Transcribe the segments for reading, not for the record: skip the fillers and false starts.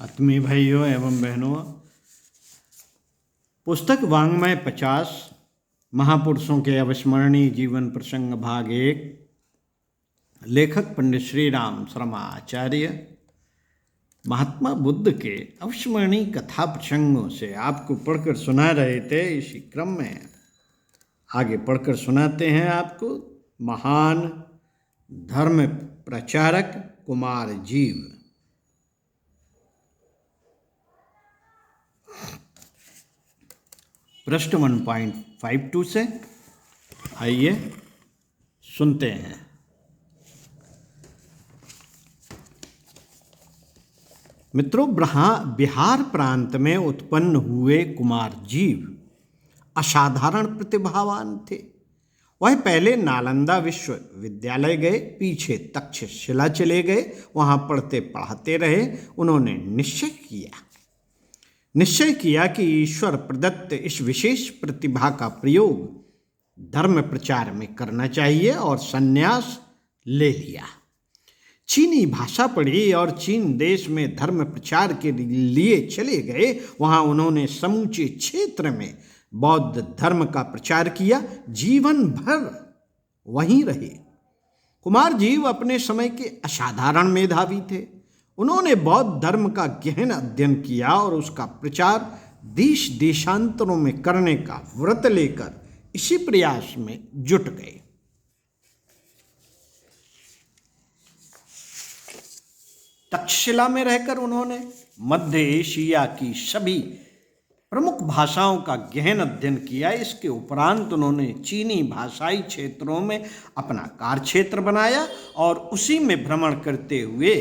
आत्मीय भाइयों एवं बहनों, पुस्तक वाङ्मय 50 महापुरुषों के अविस्मरणीय जीवन प्रसंग भाग 1, लेखक पंडित श्री राम शर्मा आचार्य महात्मा बुद्ध के अविस्मरणीय कथा प्रसंगों से आपको पढ़कर सुना रहे थे। इसी क्रम में आगे पढ़कर सुनाते हैं आपको महान धर्म प्रचारक कुमार जीव। पृष्ठ 1.52 से आइए सुनते हैं। मित्रों, बिहार प्रांत में उत्पन्न हुए कुमार जीव असाधारण प्रतिभावान थे। वह पहले नालंदा विश्वविद्यालय गए, पीछे तक्षशिला चले गए, वहाँ पढ़ते पढ़ाते रहे। उन्होंने निश्चय किया कि ईश्वर प्रदत्त इस विशेष प्रतिभा का प्रयोग धर्म प्रचार में करना चाहिए और संन्यास ले लिया। चीनी भाषा पढ़ी और चीन देश में धर्म प्रचार के लिए चले गए। वहाँ उन्होंने समूचे क्षेत्र में बौद्ध धर्म का प्रचार किया, जीवन भर वहीं रहे। कुमार जीव अपने समय के असाधारण मेधावी थे। उन्होंने बौद्ध धर्म का गहन अध्ययन किया और उसका प्रचार देश देशांतरों में करने का व्रत लेकर इसी प्रयास में जुट गए। तक्षशिला में रहकर उन्होंने मध्य एशिया की सभी प्रमुख भाषाओं का गहन अध्ययन किया। इसके उपरांत उन्होंने चीनी भाषाई क्षेत्रों में अपना कार्यक्षेत्र बनाया और उसी में भ्रमण करते हुए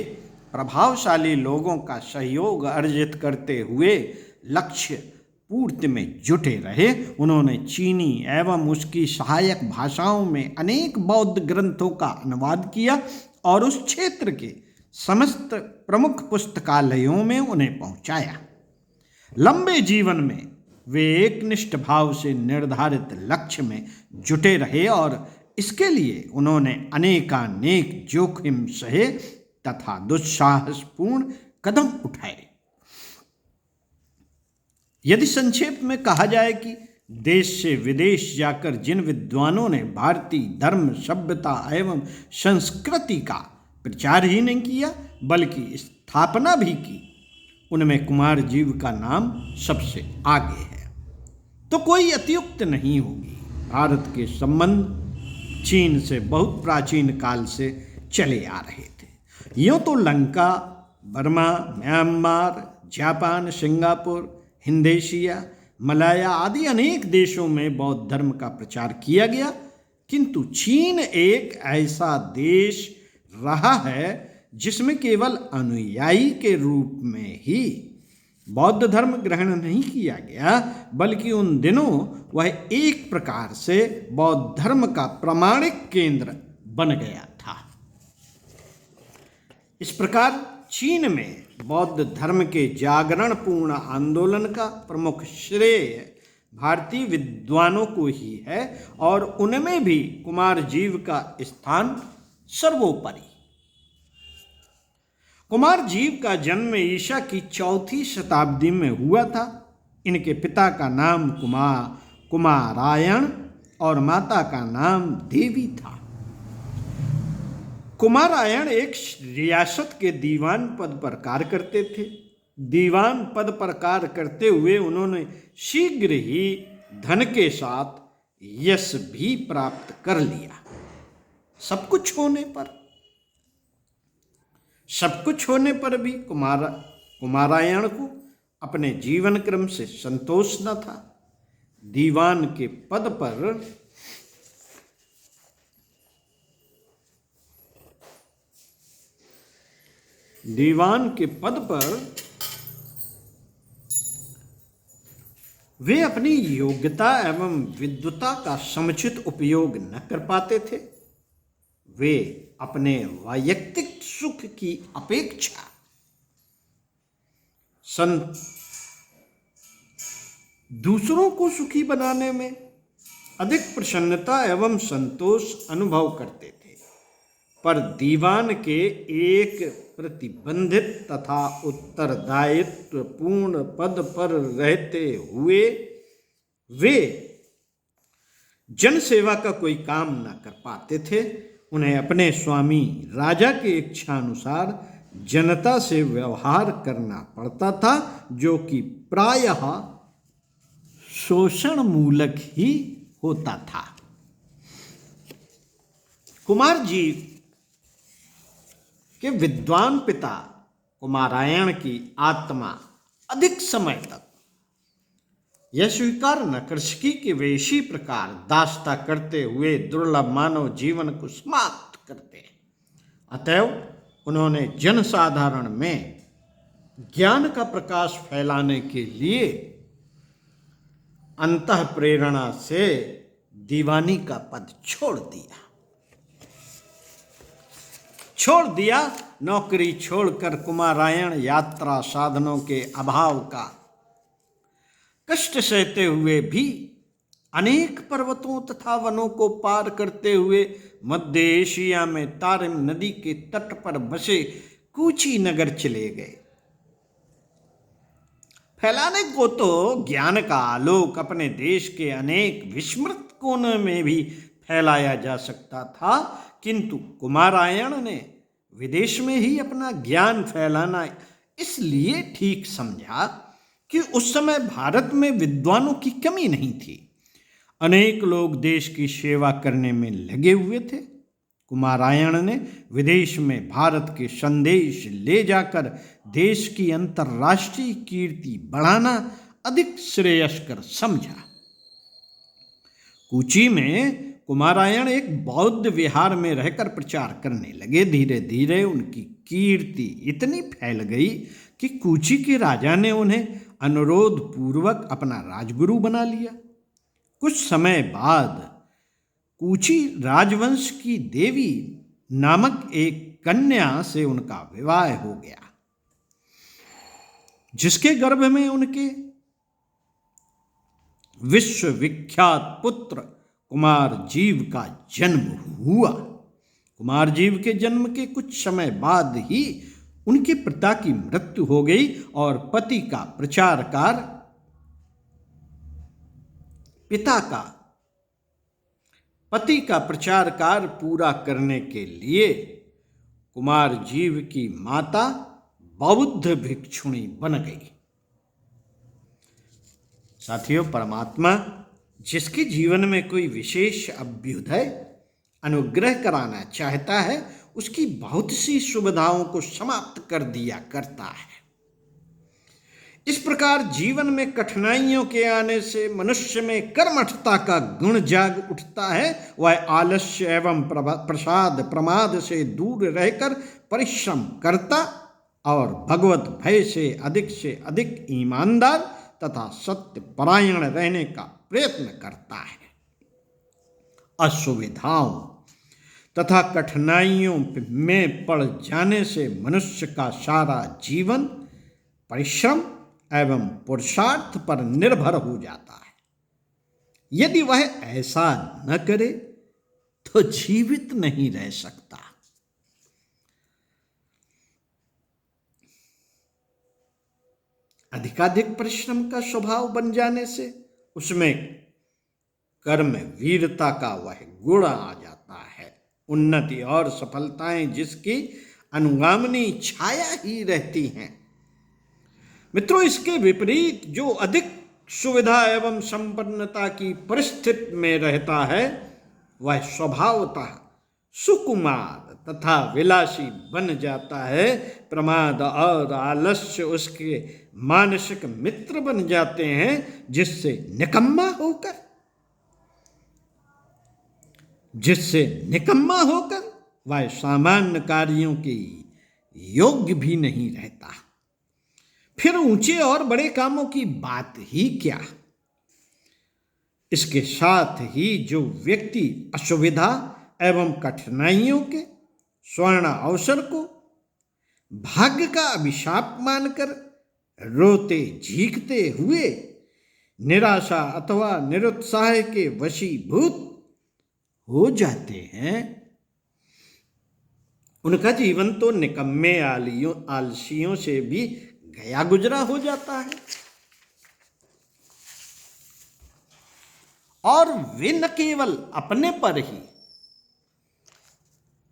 प्रभावशाली लोगों का सहयोग अर्जित करते हुए लक्ष्य पूर्ति में जुटे रहे। उन्होंने चीनी एवं उसकी सहायक भाषाओं में अनेक बौद्ध ग्रंथों का अनुवाद किया और उस क्षेत्र के समस्त प्रमुख पुस्तकालयों में उन्हें पहुंचाया। लंबे जीवन में वे एकनिष्ठ भाव से निर्धारित लक्ष्य में जुटे रहे और इसके लिए उन्होंने अनेकानेक जोखिम सहे तथा दुस्साहसपूर्ण कदम उठाए। यदि संक्षेप में कहा जाए कि देश से विदेश जाकर जिन विद्वानों ने भारतीय धर्म, सभ्यता एवं संस्कृति का प्रचार ही नहीं किया बल्कि स्थापना भी की, उनमें कुमार जीव का नाम सबसे आगे है। तो कोई अतियुक्त नहीं होगी। भारत के संबंध चीन से बहुत प्राचीन काल से चले आ रहे थे। यूँ तो Lanka, Burma, Myanmar, Japan, Singapore, हिंदेशिया, मलाया आदि अनेक देशों में बौद्ध धर्म का प्रचार किया गया, किंतु चीन एक ऐसा देश रहा है जिसमें केवल अनुयायी के रूप में ही बौद्ध धर्म ग्रहण नहीं किया गया बल्कि उन दिनों वह एक प्रकार से बौद्ध धर्म का प्रामाणिक केंद्र बन गया था। इस प्रकार चीन में बौद्ध धर्म के जागरण पूर्ण आंदोलन का प्रमुख श्रेय भारतीय विद्वानों को ही है और उनमें भी कुमार जीव का स्थान सर्वोपरि। कुमार जीव का जन्म ईसा की 4वीं शताब्दी में हुआ था। इनके पिता का नाम कुमारायण और माता का नाम देवी था। कुमारायण एक रियासत के दीवान पद पर कार्य करते थे। दीवान पद पर कार्य करते हुए उन्होंने शीघ्र ही धन के साथ यश भी प्राप्त कर लिया। सब कुछ होने पर भी कुमारायण को अपने जीवन क्रम से संतोष न था। दीवान के पद पर वे अपनी योग्यता एवं विद्वता का समुचित उपयोग न कर पाते थे। वे अपने वैयक्तिक सुख की अपेक्षा दूसरों को सुखी बनाने में अधिक प्रसन्नता एवं संतोष अनुभव करते थे। पर दीवान के एक प्रतिबंधित तथा उत्तरदायित्व पूर्ण पद पर रहते हुए वे जनसेवा का कोई काम न कर पाते थे। उन्हें अपने स्वामी राजा की इच्छानुसार जनता से व्यवहार करना पड़ता था, जो कि प्रायः शोषण मूलक ही होता था। कुमार जी के विद्वान पिता कुमारायण की आत्मा अधिक समय तक यह स्वीकार न कर सकी कि वे इसी प्रकार दास्ता करते हुए दुर्लभ मानव जीवन को समाप्त करते हैं। अतएव उन्होंने जनसाधारण में ज्ञान का प्रकाश फैलाने के लिए अंतः प्रेरणा से दीवानी का पद छोड़ दिया। नौकरी छोड़कर कुमारायण यात्रा साधनों के अभाव का कष्ट सहते हुए भी अनेक पर्वतों तथा वनों को पार करते हुए मध्य एशिया में तारिम नदी के तट पर बसे कूची नगर चले गए। फैलाने को तो ज्ञान का आलोक अपने देश के अनेक विस्मृत कोनों में भी फैलाया जा सकता था, किंतु कुमारायण ने विदेश में ही अपना ज्ञान फैलाना इसलिए ठीक समझा कि उस समय भारत में विद्वानों की कमी नहीं थी। अनेक लोग देश की सेवा करने में लगे हुए थे। कुमारायण ने विदेश में भारत के संदेश ले जाकर देश की अंतर्राष्ट्रीय कीर्ति बढ़ाना अधिक श्रेयस्कर समझा। कूची में कुमारायण एक बौद्ध विहार में रहकर प्रचार करने लगे। धीरे धीरे उनकी कीर्ति इतनी फैल गई कि कूची के राजा ने उन्हें अनुरोध पूर्वक अपना राजगुरु बना लिया। कुछ समय बाद कूची राजवंश की देवी नामक एक कन्या से उनका विवाह हो गया, जिसके गर्भ में उनके विश्वविख्यात पुत्र कुमार जीव का जन्म हुआ। कुमार जीव के जन्म के कुछ समय बाद ही उनके पिता की मृत्यु हो गई और पति का प्रचार कार्य पूरा करने के लिए कुमार जीव की माता बौद्ध भिक्षुणी बन गई। साथियों, परमात्मा जिसके जीवन में कोई विशेष अभ्युदय अनुग्रह कराना चाहता है, उसकी बहुत सी सुविधाओं को समाप्त कर दिया करता है। इस प्रकार जीवन में कठिनाइयों के आने से मनुष्य में कर्मठता का गुण जाग उठता है। वह आलस्य एवं प्रमाद से दूर रहकर परिश्रम करता और भगवत भय से अधिक ईमानदार तथा सत्य परायण रहने का प्रयत्न करता है। असुविधाओं तथा कठिनाइयों में पड़ जाने से मनुष्य का सारा जीवन परिश्रम एवं पुरुषार्थ पर निर्भर हो जाता है। यदि वह ऐसा न करे तो जीवित नहीं रह सकता। अधिकाधिक परिश्रम का स्वभाव बन जाने से उसमें कर्म वीरता का वह गुण आ जाता है। उन्नति और सफलताएं जिसकी अनुगामिनी छाया ही रहती हैं। मित्रों, इसके विपरीत जो अधिक सुविधा एवं संपन्नता की परिस्थिति में रहता है, वह स्वभावतः सुकुमार तथा विलासी बन जाता है। प्रमाद और आलस्य उसके मानसिक मित्र बन जाते हैं, जिससे निकम्मा होकर वह सामान्य कार्यों के योग्य भी नहीं रहता। फिर ऊंचे और बड़े कामों की बात ही क्या। इसके साथ ही जो व्यक्ति असुविधा एवं कठिनाइयों के स्वर्ण अवसर को भाग्य का अभिशाप मानकर रोते झीकते हुए निराशा अथवा निरुत्साह के वशीभूत हो जाते हैं, उनका जीवन तो निकम्मे आलसियों से भी गया गुजरा हो जाता है। और वे न केवल अपने पर ही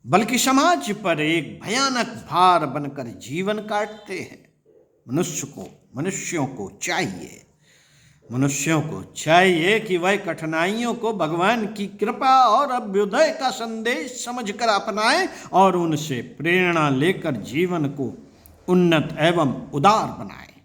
बल्कि समाज पर एक भयानक भार बनकर जीवन काटते हैं। मनुष्यों को चाहिए कि वह कठिनाइयों को भगवान की कृपा और अभ्युदय का संदेश समझकर अपनाएं और उनसे प्रेरणा लेकर जीवन को उन्नत एवं उदार बनाएं।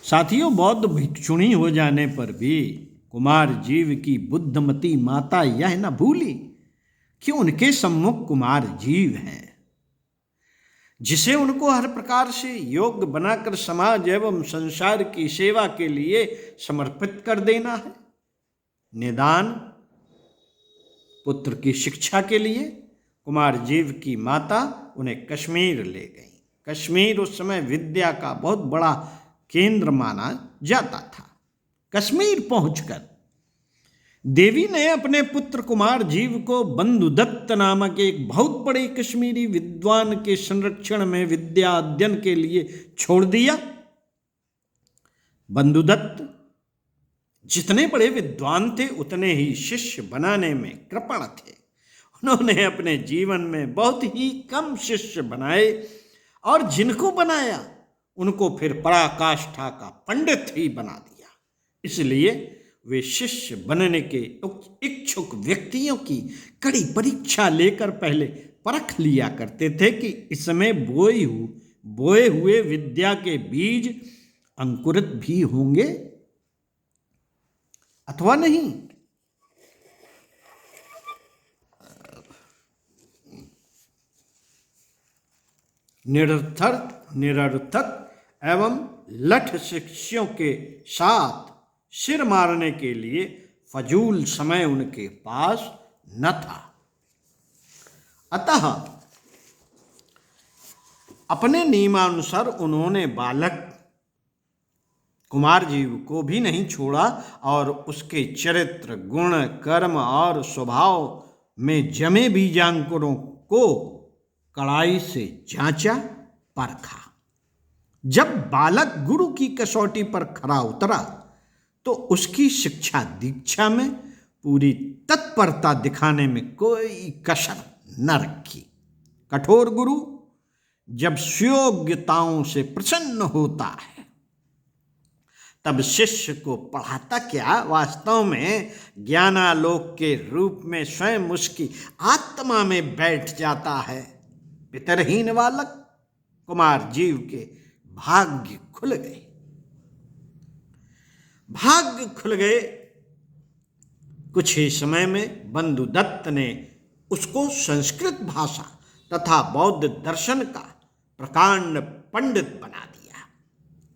साथियों, बौद्ध भिक्षुणी हो जाने पर भी कुमार जीव की बुद्धमती माता यह न भूली कि उनके सम्मुख कुमार जीव हैं, जिसे उनको हर प्रकार से योग्य बनाकर समाज एवं संसार की सेवा के लिए समर्पित कर देना है। निदान पुत्र की शिक्षा के लिए कुमार जीव की माता उन्हें कश्मीर ले गई। कश्मीर उस समय विद्या का बहुत बड़ा केंद्र माना जाता था। कश्मीर पहुंचकर देवी ने अपने पुत्र कुमार जीव को बंधुदत्त नामक एक बहुत बड़े कश्मीरी विद्वान के संरक्षण में विद्या अध्ययन के लिए छोड़ दिया। बंधुदत्त जितने बड़े विद्वान थे उतने ही शिष्य बनाने में कृपण थे। उन्होंने अपने जीवन में बहुत ही कम शिष्य बनाए और जिनको बनाया उनको फिर पराकाष्ठा का पंडित ही बना दिया। इसलिए वे शिष्य बनने के इच्छुक व्यक्तियों की कड़ी परीक्षा लेकर पहले परख लिया करते थे कि इसमें बोए हुए विद्या के बीज अंकुरित भी होंगे अथवा नहीं। निरर्थक एवं लठ शिष्यों के साथ सिर मारने के लिए फजूल समय उनके पास न था। अतः अपने नियमानुसार उन्होंने बालक कुमार जीव को भी नहीं छोड़ा और उसके चरित्र, गुण, कर्म और स्वभाव में जमे बीजांकुरों को कड़ाई से जांचा, परखा। जब बालक गुरु की कसौटी पर खरा उतरा तो उसकी शिक्षा दीक्षा में पूरी तत्परता दिखाने में कोई कसर न रखी। कठोर गुरु जब सुयोग्यताओं से प्रसन्न होता है तब शिष्य को पढ़ाता क्या, वास्तव में ज्ञानालोक के रूप में स्वयं उसकी आत्मा में बैठ जाता है। पितरहीन बालक कुमार जीव के भाग्य खुल गए। कुछ ही समय में बंधुदत्त ने उसको संस्कृत भाषा तथा बौद्ध दर्शन का प्रकांड पंडित बना दिया।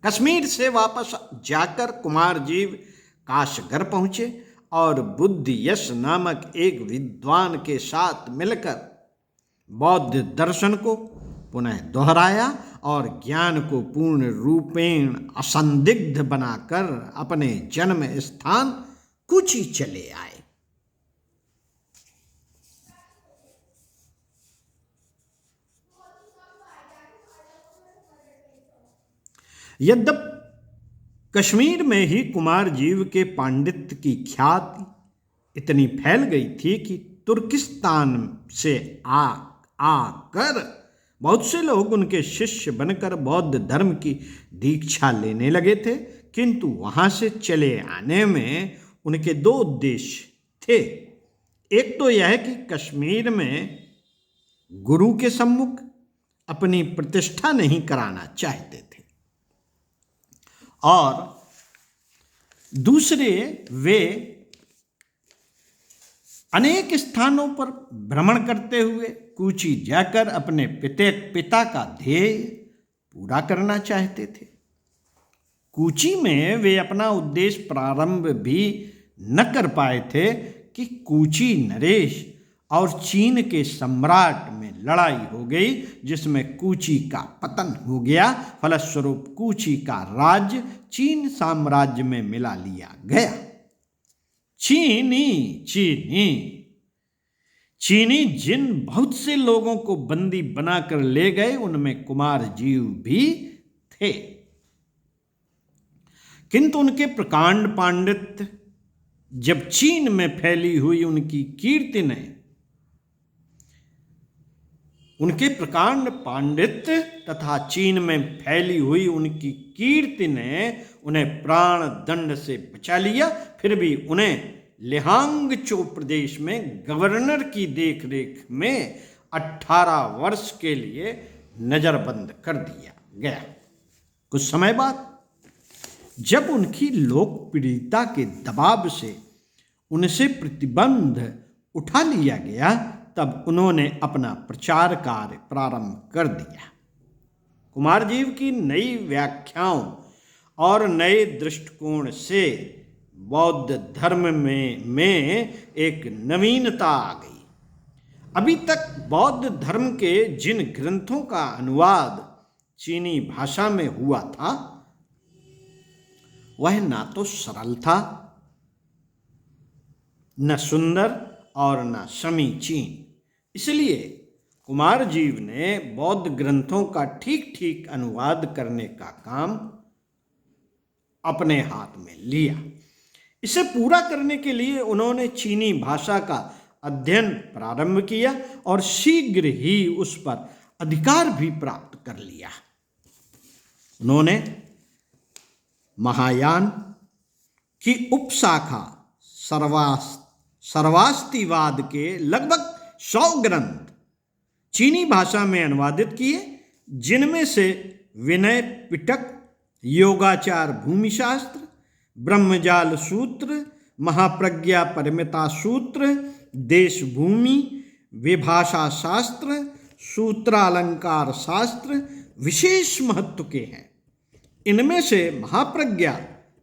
कश्मीर से वापस जाकर कुमार जीव काशगर पहुंचे और बुद्धयश नामक एक विद्वान के साथ मिलकर बौद्ध दर्शन को पुनः दोहराया और ज्ञान को पूर्ण रूपेण असंदिग्ध बनाकर अपने जन्म स्थान कूची चले आए। यद्यपि कश्मीर में ही कुमार जीव के पांडित्य की ख्याति इतनी फैल गई थी कि तुर्किस्तान से आकर बहुत से लोग उनके शिष्य बनकर बौद्ध धर्म की दीक्षा लेने लगे थे, किंतु वहां से चले आने में उनके दो उद्देश्य थे। एक तो यह कि कश्मीर में गुरु के सम्मुख अपनी प्रतिष्ठा नहीं कराना चाहते थे और दूसरे वे अनेक स्थानों पर भ्रमण करते हुए कूची जाकर अपने पिता का ध्येय पूरा करना चाहते थे। कूची में वे अपना उद्देश्य प्रारंभ भी न कर पाए थे कि कूची नरेश और चीन के सम्राट में लड़ाई हो गई, जिसमें कूची का पतन हो गया। फलस्वरूप कूची का राज्य चीन साम्राज्य में मिला लिया गया। चीनी चीनी जिन बहुत से लोगों को बंदी बनाकर ले गए उनमें कुमार जीव भी थे, किंतु उनके प्रकांड पांडित्य जब चीन में फैली हुई उनकी कीर्ति ने, उनके प्रकांड पांडित्य तथा चीन में फैली हुई उनकी कीर्ति ने उन्हें प्राण दंड से बचा लिया। फिर भी उन्हें लिहांगचो प्रदेश में गवर्नर की देखरेख में 18 वर्ष के लिए नजरबंद कर दिया गया। कुछ समय बाद जब उनकी लोकप्रियता के दबाव से उनसे प्रतिबंध उठा लिया गया, तब उन्होंने अपना प्रचार कार्य प्रारंभ कर दिया। कुमारजीव की नई व्याख्याओं और नए दृष्टिकोण से बौद्ध धर्म में एक नवीनता आ गई। अभी तक बौद्ध धर्म के जिन ग्रंथों का अनुवाद चीनी भाषा में हुआ था, वह ना तो सरल था, न सुंदर और न समीचीन। इसलिए कुमारजीव ने बौद्ध ग्रंथों का ठीक ठीक अनुवाद करने का काम अपने हाथ में लिया। इसे पूरा करने के लिए उन्होंने चीनी भाषा का अध्ययन प्रारंभ किया और शीघ्र ही उस पर अधिकार भी प्राप्त कर लिया। उन्होंने महायान की उपशाखा सर्वास्तिवाद के लगभग 100 ग्रंथ चीनी भाषा में अनुवादित किए, जिनमें से विनय पिटक, योगाचार भूमिशास्त्र, ब्रह्मजाल सूत्र, महाप्रज्ञा परिमिता सूत्र, देशभूमि, विभाषा शास्त्र, सूत्रालंकार शास्त्र विशेष महत्व के हैं। इनमें से महाप्रज्ञा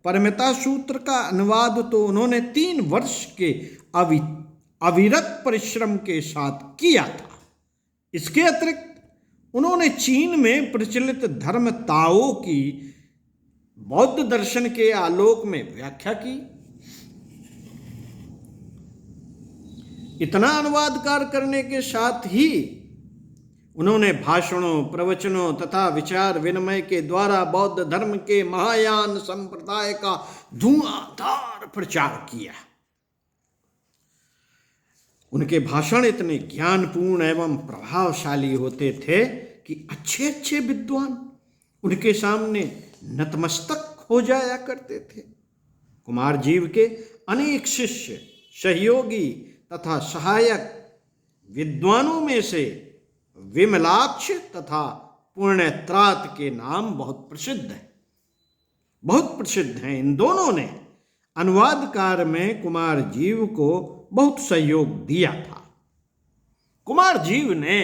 परमिता सूत्र का अनुवाद तो उन्होंने 3 वर्ष के अविरत परिश्रम के साथ किया था। इसके अतिरिक्त उन्होंने चीन में प्रचलित धर्म ताओ की बौद्ध दर्शन के आलोक में व्याख्या की। इतना अनुवाद कार्य करने के साथ ही उन्होंने भाषणों, प्रवचनों तथा विचार विनिमय के द्वारा बौद्ध धर्म के महायान संप्रदाय का धुआंधार प्रचार किया। उनके भाषण इतने ज्ञानपूर्ण एवं प्रभावशाली होते थे कि अच्छे अच्छे विद्वान उनके सामने नतमस्तक हो जाया करते थे। कुमारजीव के अनेक शिष्य, सहयोगी तथा सहायक विद्वानों में से विमलाक्ष तथा पुण्यत्रात के नाम बहुत प्रसिद्ध हैं। इन दोनों ने अनुवाद कार्य में कुमारजीव को बहुत सहयोग दिया था। कुमारजीव ने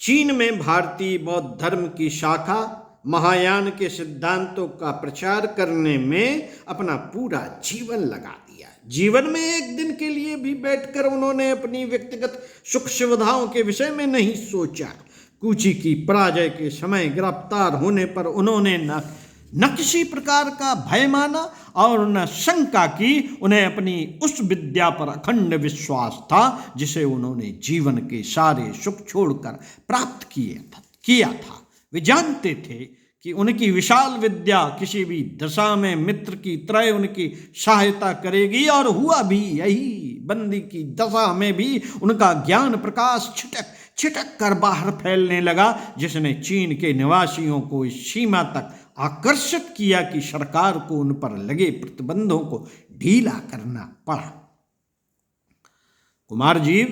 चीन में भारतीय बौद्ध धर्म की शाखा महायान के सिद्धांतों का प्रचार करने में अपना पूरा जीवन लगा दिया। जीवन में एक दिन के लिए भी बैठकर उन्होंने अपनी व्यक्तिगत सुख सुविधाओं के विषय में नहीं सोचा। कूची की पराजय के समय गिरफ्तार होने पर उन्होंने न किसी प्रकार का भय माना और न शंका की। उन्हें अपनी उस विद्या पर अखंड विश्वास था जिसे उन्होंने जीवन के सारे सुख छोड़कर प्राप्त किया था। वे जानते थे कि उनकी विशाल विद्या किसी भी दशा में मित्र की तरह उनकी सहायता करेगी, और हुआ भी यही। बंदी की दशा में भी उनका ज्ञान प्रकाश छिटक कर बाहर फैलने लगा, जिसने चीन के निवासियों को इस सीमा तक आकर्षित किया कि सरकार को उन पर लगे प्रतिबंधों को ढीला करना पड़ा। कुमारजीव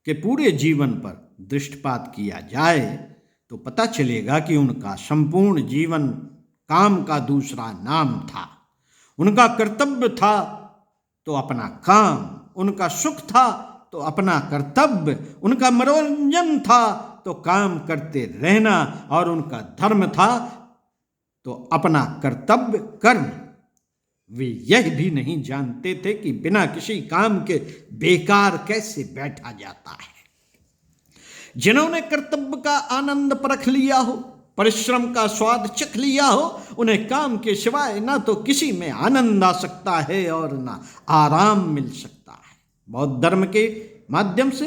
के पूरे जीवन पर दृष्टिपात किया जाए तो पता चलेगा कि उनका संपूर्ण जीवन काम का दूसरा नाम था। उनका कर्तव्य था तो अपना काम, उनका सुख था तो अपना कर्तव्य, उनका मनोरंजन था तो काम करते रहना, और उनका धर्म था तो अपना कर्तव्य कर्म। वे यह भी नहीं जानते थे कि बिना किसी काम के बेकार कैसे बैठा जाता है। जिन्होंने कर्तव्य का आनंद परख लिया हो, परिश्रम का स्वाद चख लिया हो, उन्हें काम के सिवाय ना तो किसी में आनंद आ सकता है और ना आराम मिल सकता है। बौद्ध धर्म के माध्यम से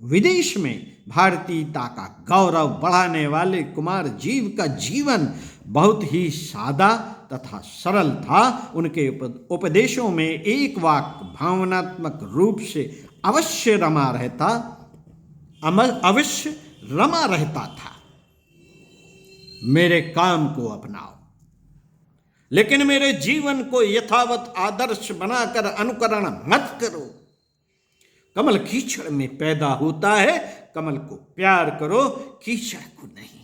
विदेश में भारतीयता का गौरव बढ़ाने वाले कुमार जीव का जीवन बहुत ही सादा तथा सरल था। उनके उपदेशों में एक वाक्य भावनात्मक रूप से अवश्य रमा रहता था, मेरे काम को अपनाओ, लेकिन मेरे जीवन को यथावत आदर्श बनाकर अनुकरण मत करो। कमल कीचड़ में पैदा होता है, कमल को प्यार करो, कीचड़ को नहीं।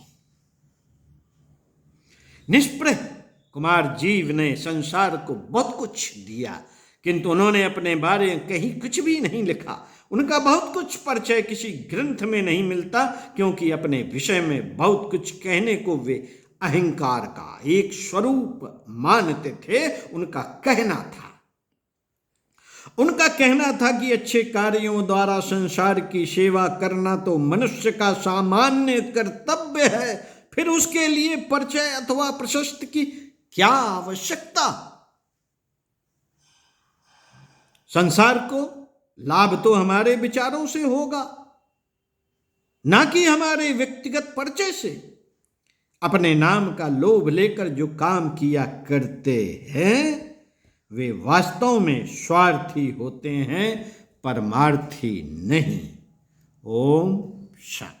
निष्प्रह कुमार जीव ने संसार को बहुत कुछ दिया, किंतु उन्होंने अपने बारे में कहीं कुछ भी नहीं लिखा। उनका बहुत कुछ परिचय किसी ग्रंथ में नहीं मिलता, क्योंकि अपने विषय में बहुत कुछ कहने को वे अहंकार का एक स्वरूप मानते थे। उनका कहना था कि अच्छे कार्यों द्वारा संसार की सेवा करना तो मनुष्य का सामान्य कर्तव्य है, फिर उसके लिए परिचय अथवा प्रशस्ति की क्या आवश्यकता। संसार को लाभ तो हमारे विचारों से होगा, ना कि हमारे व्यक्तिगत परिचय से। अपने नाम का लोभ लेकर जो काम किया करते हैं वे वास्तव में स्वार्थी होते हैं, परमार्थी नहीं। ओम शांति।